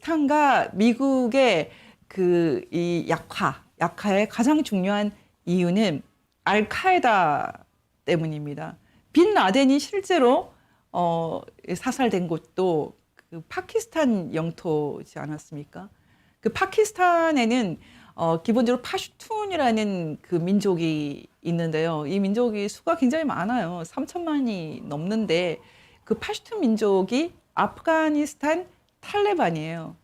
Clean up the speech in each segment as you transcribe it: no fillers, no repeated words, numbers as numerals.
파키스탄과 미국의 이 약화의 가장 중요한 이유는 알카에다 때문입니다. 빈 라덴이 실제로 사살된 곳도 그 파키스탄 영토지 않았습니까? 그 파키스탄에는 기본적으로 파슈툰이라는 그 민족이 있는데요. 이 민족이 수가 굉장히 많아요. 3천만이 넘는데 그 파슈툰 민족이 아프가니스탄 탈레반이에요.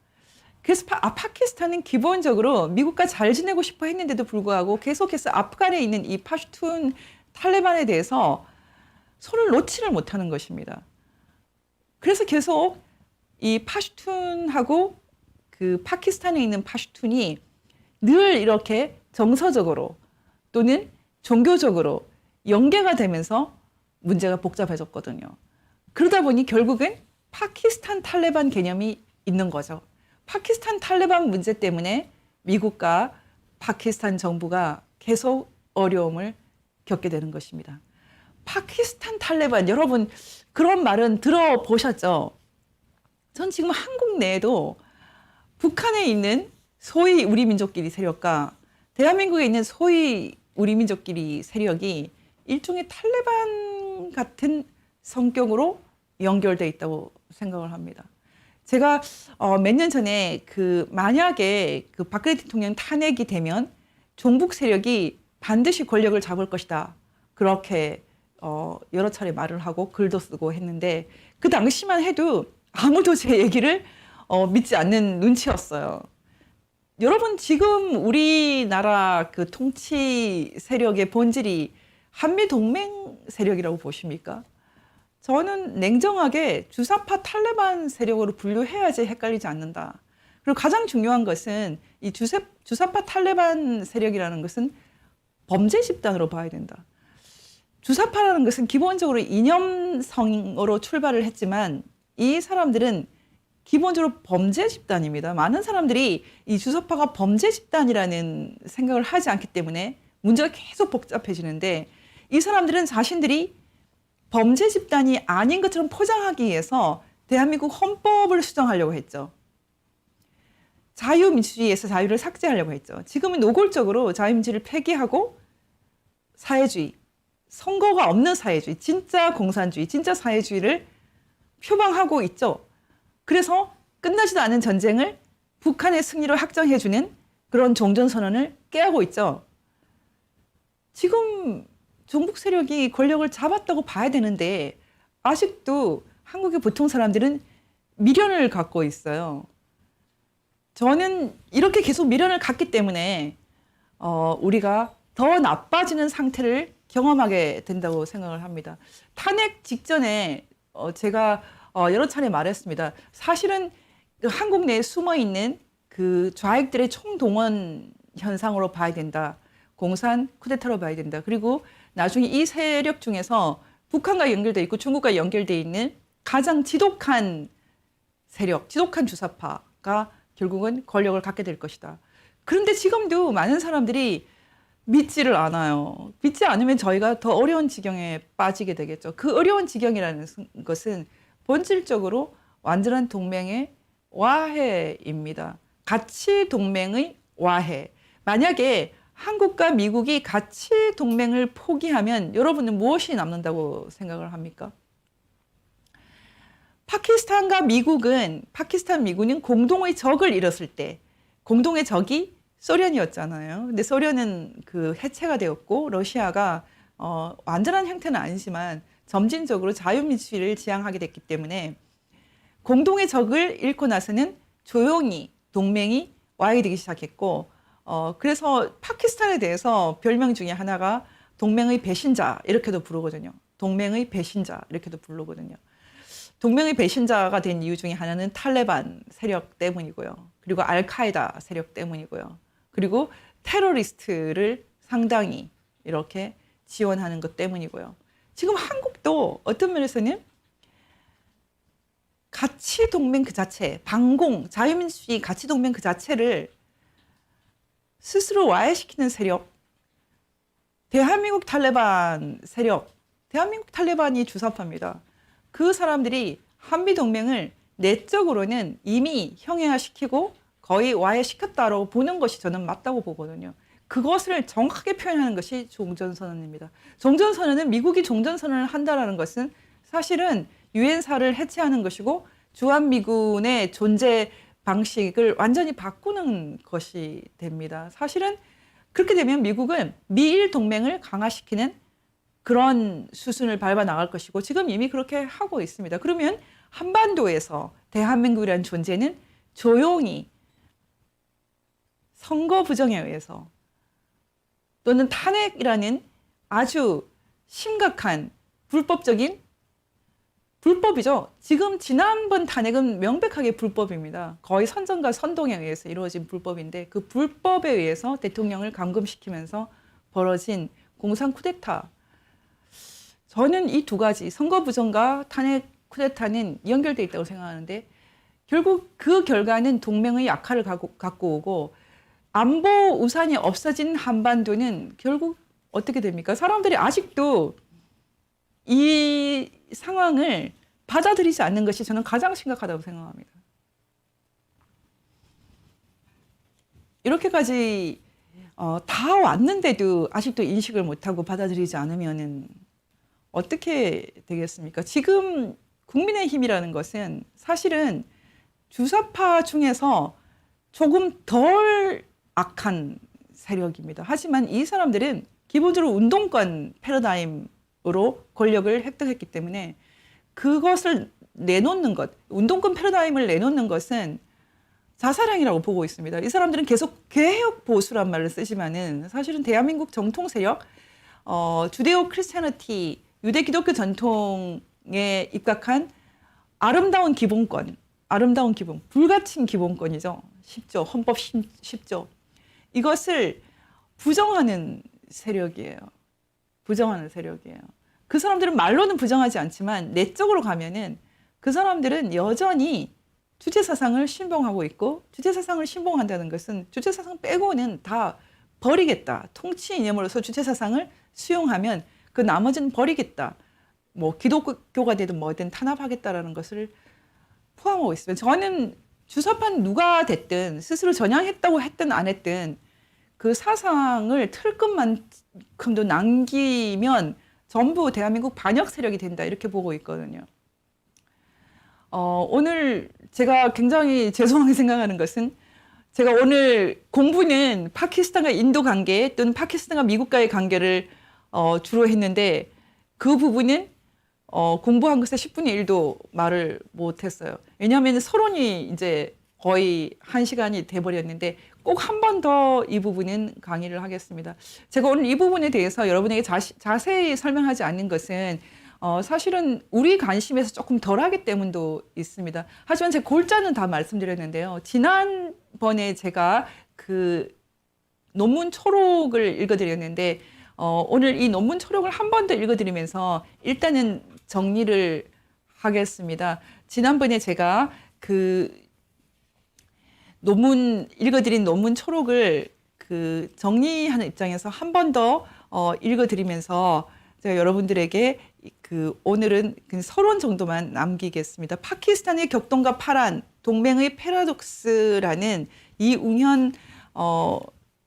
그래서 파키스탄은 기본적으로 미국과 잘 지내고 싶어 했는데도 불구하고 계속해서 아프간에 있는 이 파슈툰 탈레반에 대해서 손을 놓지를 못하는 것입니다. 그래서 계속 이 파슈툰하고 그 파키스탄에 있는 파슈툰이 늘 이렇게 정서적으로 또는 종교적으로 연계가 되면서 문제가 복잡해졌거든요. 그러다 보니 결국은 파키스탄 탈레반 개념이 있는 거죠. 파키스탄 탈레반 문제 때문에 미국과 파키스탄 정부가 계속 어려움을 겪게 되는 것입니다. 파키스탄 탈레반, 여러분 그런 말은 들어보셨죠? 전 지금 한국 내에도 북한에 있는 소위 우리 민족끼리 세력과 대한민국에 있는 소위 우리 민족끼리 세력이 일종의 탈레반 같은 성격으로 연결돼 있다고 생각을 합니다. 제가 몇 년 전에 만약에 박근혜 대통령 탄핵이 되면 종북 세력이 반드시 권력을 잡을 것이다. 그렇게 여러 차례 말을 하고 글도 쓰고 했는데 그 당시만 해도 아무도 제 얘기를 믿지 않는 눈치였어요. 여러분 지금 우리나라 그 통치 세력의 본질이 한미동맹 세력이라고 보십니까? 저는 냉정하게 주사파 탈레반 세력으로 분류해야지 헷갈리지 않는다. 그리고 가장 중요한 것은 이 주사파 탈레반 세력이라는 것은 범죄 집단으로 봐야 된다. 주사파라는 것은 기본적으로 이념성으로 출발을 했지만 이 사람들은 기본적으로 범죄 집단입니다. 많은 사람들이 이 주사파가 범죄 집단이라는 생각을 하지 않기 때문에 문제가 계속 복잡해지는데 이 사람들은 자신들이 범죄 집단이 아닌 것처럼 포장하기 위해서 대한민국 헌법을 수정하려고 했죠. 자유민주주의에서 자유를 삭제하려고 했죠. 지금은 노골적으로 자유민주주의를 폐기하고 사회주의, 선거가 없는 사회주의, 진짜 공산주의, 진짜 사회주의를 표방하고 있죠. 그래서 끝나지도 않은 전쟁을 북한의 승리로 확정해주는 그런 종전선언을 깨하고 있죠. 지금 종북 세력이 권력을 잡았다고 봐야 되는데 아직도 한국의 보통 사람들은 미련을 갖고 있어요. 저는 이렇게 계속 미련을 갖기 때문에 우리가 더 나빠지는 상태를 경험하게 된다고 생각을 합니다. 탄핵 직전에 제가 여러 차례 말했습니다. 사실은 한국 내에 숨어 있는 그 좌익들의 총동원 현상으로 봐야 된다. 공산 쿠데타로 봐야 된다. 그리고 나중에 이 세력 중에서 북한과 연결돼 있고 중국과 연결돼 있는 가장 지독한 세력, 지독한 주사파가 결국은 권력을 갖게 될 것이다. 그런데 지금도 많은 사람들이 믿지를 않아요. 믿지 않으면 저희가 더 어려운 지경에 빠지게 되겠죠. 그 어려운 지경이라는 것은 본질적으로 완전한 동맹의 와해입니다. 가치 동맹의 와해. 만약에 한국과 미국이 가치 동맹을 포기하면 여러분은 무엇이 남는다고 생각을 합니까? 파키스탄, 미국은 공동의 적을 잃었을 때, 공동의 적이 소련이었잖아요. 근데 소련은 해체가 되었고, 러시아가, 완전한 형태는 아니지만, 점진적으로 자유민주주의를 지향하게 됐기 때문에, 공동의 적을 잃고 나서는 조용히 동맹이 와해되기 시작했고, 그래서 파키스탄에 대해서 별명 중에 하나가 동맹의 배신자, 이렇게도 부르거든요. 동맹의 배신자, 이렇게도 부르거든요. 동맹의 배신자가 된 이유 중에 하나는 탈레반 세력 때문이고요. 그리고 알카에다 세력 때문이고요. 그리고 테러리스트를 상당히 이렇게 지원하는 것 때문이고요. 지금 한국도 어떤 면에서는 가치 동맹 그 자체, 자유민주주의 가치 동맹 그 자체를 스스로 와해시키는 세력, 대한민국 탈레반 세력, 대한민국 탈레반이 주사파입니다. 그 사람들이 한미동맹을 내적으로는 이미 형해화시키고 거의 와해시켰다고 보는 것이 저는 맞다고 보거든요. 그것을 정확하게 표현하는 것이 종전선언입니다. 종전선언은 미국이 종전선언을 한다는 것은 사실은 유엔사를 해체하는 것이고 주한미군의 존재 방식을 완전히 바꾸는 것이 됩니다. 사실은 그렇게 되면 미국은 미일 동맹을 강화시키는 그런 수순을 밟아 나갈 것이고 지금 이미 그렇게 하고 있습니다. 그러면 한반도에서 대한민국이라는 존재는 조용히 선거 부정에 의해서 또는 탄핵이라는 아주 심각한 불법이죠. 지금 지난번 탄핵은 명백하게 불법입니다. 거의 선전과 선동에 의해서 이루어진 불법인데 그 불법에 의해서 대통령을 감금시키면서 벌어진 공산 쿠데타. 저는 이 두 가지 선거 부정과 탄핵 쿠데타는 연결돼 있다고 생각하는데 결국 그 결과는 동맹의 약화를 갖고 오고 안보 우산이 없어진 한반도는 결국 어떻게 됩니까? 사람들이 아직도 이 상황을 받아들이지 않는 것이 저는 가장 심각하다고 생각합니다. 이렇게까지 다 왔는데도 아직도 인식을 못하고 받아들이지 않으면 어떻게 되겠습니까? 지금 국민의힘이라는 것은 사실은 주사파 중에서 조금 덜 악한 세력입니다. 하지만 이 사람들은 기본적으로 운동권 패러다임으로 권력을 획득했기 때문에 그것을 내놓는 것, 운동권 패러다임을 내놓는 것은 자살행위라고 보고 있습니다. 이 사람들은 계속 개혁 보수란 말을 쓰지만은 사실은 대한민국 정통 세력, 주데오 크리스티애니티, 유대 기독교 전통에 입각한 아름다운 기본, 불가침 기본권이죠. 10조, 헌법 10조. 이것을 부정하는 세력이에요. 그 사람들은 말로는 부정하지 않지만 내적으로 가면은 그 사람들은 여전히 주체사상을 신봉하고 있고 주체사상을 신봉한다는 것은 주체사상 빼고는 다 버리겠다. 통치 이념으로서 주체사상을 수용하면 그 나머지는 버리겠다. 뭐 기독교가 되든 뭐든 탄압하겠다라는 것을 포함하고 있습니다. 저는 주사파는 누가 됐든 스스로 전향했다고 했든 안 했든 그 사상을 틀끝만큼도 남기면 전부 대한민국 반역 세력이 된다 이렇게 보고 있거든요. 오늘 제가 굉장히 죄송하게 생각하는 것은 제가 오늘 공부는 파키스탄과 인도 관계 또는 파키스탄과 미국과의 관계를 주로 했는데 그 부분은 공부한 것에 10분의 1도 말을 못했어요. 왜냐하면 서론이 이제 거의 1시간이 돼버렸는데 꼭 한 번 더 이 부분은 강의를 하겠습니다. 제가 오늘 이 부분에 대해서 여러분에게 자세히 설명하지 않는 것은 사실은 우리 관심에서 조금 덜하기 때문도 있습니다. 하지만 제 골자는 다 말씀드렸는데요. 지난번에 제가 그 논문 초록을 읽어드렸는데 오늘 이 논문 초록을 한 번 더 읽어드리면서 일단은 정리를 하겠습니다. 지난번에 제가 그 읽어드린 논문 초록을 그 정리하는 입장에서 한 번 더 읽어드리면서 제가 여러분들에게 그 오늘은 그 서론 정도만 남기겠습니다. 파키스탄의 격동과 파란 동맹의 패러독스라는 이웅현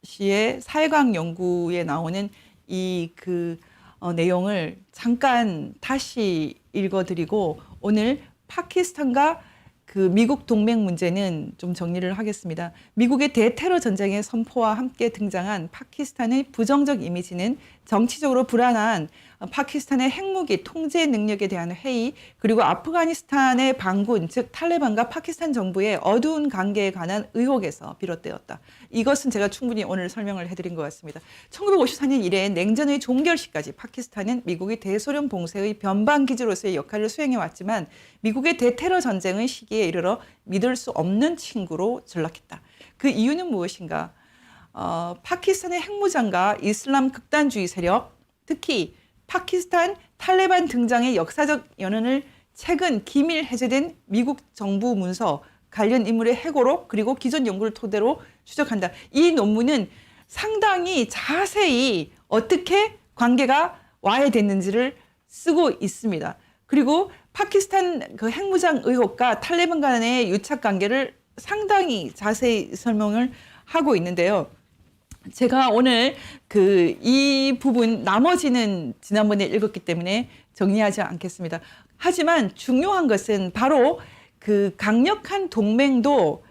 씨의 사회과학 연구에 나오는 이 내용을 잠깐 다시 읽어드리고 오늘 파키스탄과 그 미국 동맹 문제는 좀 정리를 하겠습니다. 미국의 대테러 전쟁의 선포와 함께 등장한 파키스탄의 부정적 이미지는 정치적으로 불안한 파키스탄의 핵무기 통제 능력에 대한 회의 그리고 아프가니스탄의 반군 즉 탈레반과 파키스탄 정부의 어두운 관계에 관한 의혹에서 비롯되었다. 이것은 제가 충분히 오늘 설명을 해드린 것 같습니다. 1954년 이래 냉전의 종결 시까지 파키스탄은 미국의 대소련 봉쇄의 변방 기지로서의 역할을 수행해 왔지만 미국의 대테러 전쟁의 시기에 이르러 믿을 수 없는 친구로 전락했다. 그 이유는 무엇인가? 파키스탄의 핵무장과 이슬람 극단주의 세력, 특히 파키스탄 탈레반 등장의 역사적 연원을 최근 기밀 해제된 미국 정부 문서, 관련 인물의 해고록 그리고 기존 연구를 토대로 추적한다. 이 논문은 상당히 자세히 어떻게 관계가 와해됐는지를 쓰고 있습니다. 그리고 파키스탄 그 핵무장 의혹과 탈레반 간의 유착 관계를 상당히 자세히 설명을 하고 있는데요. 제가 오늘 이 부분 나머지는 지난번에 읽었기 때문에 정리하지 않겠습니다. 하지만 중요한 것은 바로 그 강력한 동맹도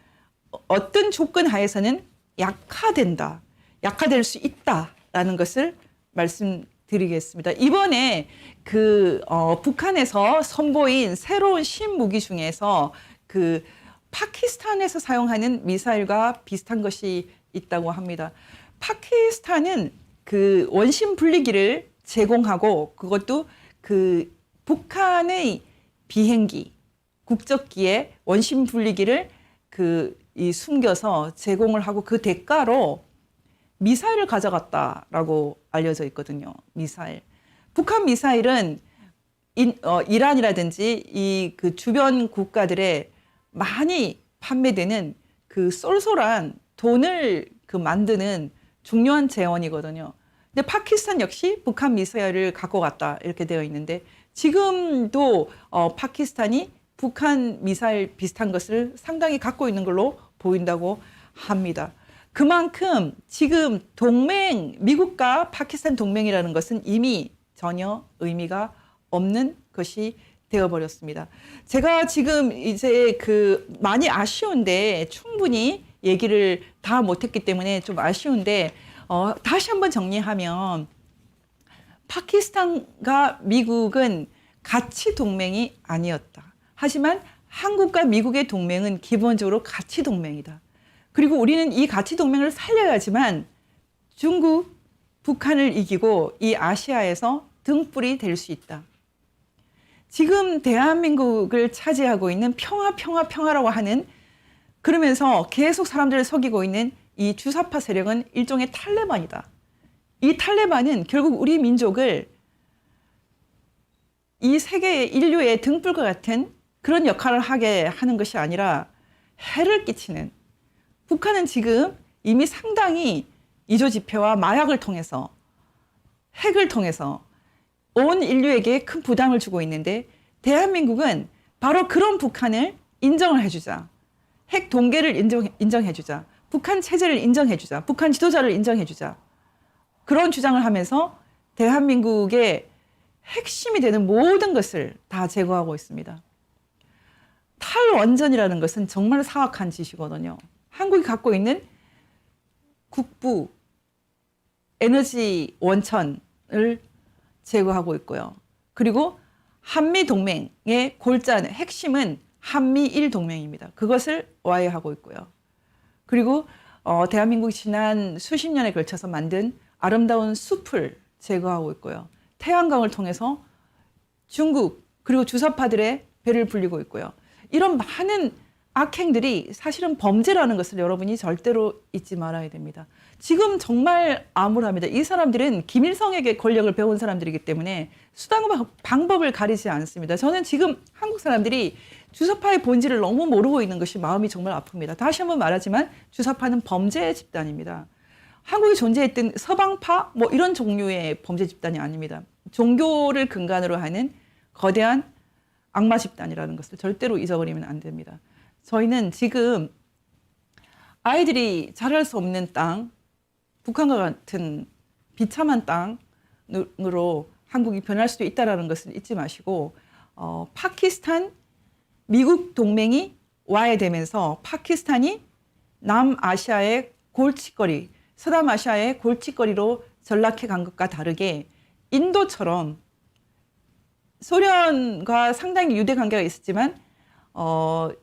어떤 조건 하에서는 약화된다. 약화될 수 있다라는 것을 말씀드리겠습니다. 이번에 북한에서 선보인 새로운 신무기 중에서 파키스탄에서 사용하는 미사일과 비슷한 것이 있다고 합니다. 파키스탄은 원심 분리기를 제공하고 그것도 북한의 비행기, 국적기에 원심 분리기를 숨겨서 제공을 하고 그 대가로 미사일을 가져갔다라고 알려져 있거든요. 미사일. 북한 미사일은 이란이라든지 주변 국가들에 많이 판매되는 쏠쏠한 돈을 만드는 중요한 재원이거든요. 근데 파키스탄 역시 북한 미사일을 갖고 갔다 이렇게 되어 있는데 지금도 파키스탄이 북한 미사일 비슷한 것을 상당히 갖고 있는 걸로 보인다고 합니다. 그만큼 지금 미국과 파키스탄 동맹이라는 것은 이미 전혀 의미가 없는 것이 되어버렸습니다. 제가 지금 이제 많이 아쉬운데 충분히 얘기를 다 못했기 때문에 좀 아쉬운데 다시 한번 정리하면 파키스탄과 미국은 가치 동맹이 아니었다. 하지만 한국과 미국의 동맹은 기본적으로 가치 동맹이다. 그리고 우리는 이 가치 동맹을 살려야지만 중국, 북한을 이기고 이 아시아에서 등불이 될 수 있다. 지금 대한민국을 차지하고 있는 평화라고 하는 그러면서 계속 사람들을 속이고 있는 이 주사파 세력은 일종의 탈레반이다. 이 탈레반은 결국 우리 민족을 이 세계 인류의 등불과 같은 그런 역할을 하게 하는 것이 아니라 해를 끼치는 북한은 지금 이미 상당히 이조 집회와 마약을 통해서 핵을 통해서 온 인류에게 큰 부담을 주고 있는데 대한민국은 바로 그런 북한을 인정을 해주자. 핵 동계를 인정해주자. 북한 체제를 인정해주자. 북한 지도자를 인정해주자. 그런 주장을 하면서 대한민국의 핵심이 되는 모든 것을 다 제거하고 있습니다. 탈원전이라는 것은 정말 사악한 짓이거든요. 한국이 갖고 있는 국부 에너지 원천을 제거하고 있고요. 그리고 한미동맹의 골자는 핵심은 한미일 동맹입니다. 그것을 와해하고 있고요. 그리고 대한민국이 지난 수십 년에 걸쳐서 만든 아름다운 숲을 제거하고 있고요. 태양광을 통해서 중국 그리고 주사파들의 배를 불리고 있고요. 이런 많은 악행들이 사실은 범죄라는 것을 여러분이 절대로 잊지 말아야 됩니다. 지금 정말 암울합니다. 이 사람들은 김일성에게 권력을 배운 사람들이기 때문에 수단과 방법을 가리지 않습니다. 저는 지금 한국 사람들이 주사파의 본질을 너무 모르고 있는 것이 마음이 정말 아픕니다. 다시 한번 말하지만 주사파는 범죄 집단입니다. 한국에 존재했던 서방파 이런 종류의 범죄 집단이 아닙니다. 종교를 근간으로 하는 거대한 악마 집단이라는 것을 절대로 잊어버리면 안 됩니다. 저희는 지금 아이들이 자랄 수 없는 땅, 북한과 같은 비참한 땅으로 한국이 변할 수도 있다는 것을 잊지 마시고 파키스탄, 미국 동맹이 와해되면서 파키스탄이 남아시아의 골칫거리, 서남아시아의 골칫거리로 전락해 간 것과 다르게 인도처럼 소련과 상당히 유대 관계가 있었지만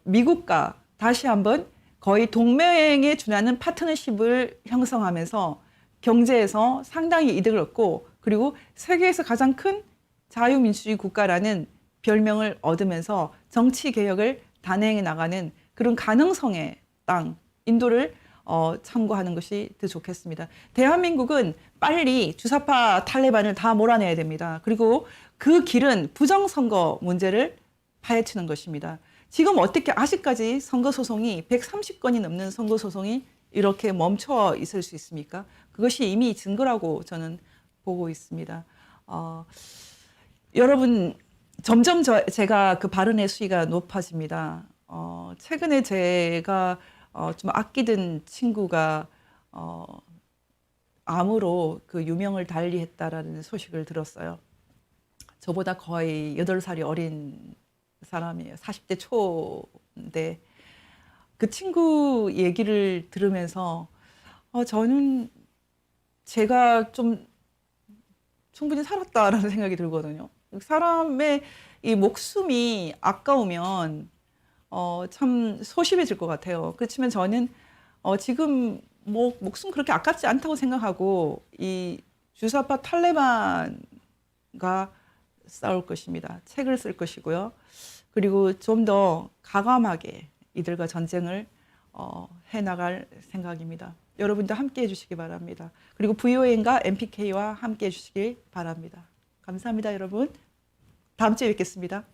미국과 다시 한번 거의 동맹에 준하는 파트너십을 형성하면서 경제에서 상당히 이득을 얻고 그리고 세계에서 가장 큰 자유민주주의 국가라는 별명을 얻으면서 정치 개혁을 단행해 나가는 그런 가능성의 땅 인도를 참고하는 것이 더 좋겠습니다. 대한민국은 빨리 주사파 탈레반을 다 몰아내야 됩니다. 그리고 그 길은 부정선거 문제를 파헤치는 것입니다. 지금 어떻게 아직까지 선거소송이 130건이 넘는 선거소송이 이렇게 멈춰 있을 수 있습니까? 그것이 이미 증거라고 저는 보고 있습니다. 여러분 점점 제가 그 발언의 수위가 높아집니다. 최근에 제가 좀 아끼던 친구가 어, 암으로 그 유명을 달리했다라는 소식을 들었어요. 저보다 거의 8살이 어린 사람이에요. 40대 초인데 그 친구 얘기를 들으면서 저는 제가 좀 충분히 살았다라는 생각이 들거든요. 사람의 이 목숨이 아까우면 참 소심해질 것 같아요. 그렇지만 저는 지금 뭐 목숨 그렇게 아깝지 않다고 생각하고 이 주사파 탈레반과 싸울 것입니다. 책을 쓸 것이고요. 그리고 좀 더 가감하게 이들과 전쟁을 해나갈 생각입니다. 여러분도 함께 해주시기 바랍니다. 그리고 VON과 MPK와 함께 해주시기 바랍니다. 감사합니다, 여러분. 다음 주에 뵙겠습니다.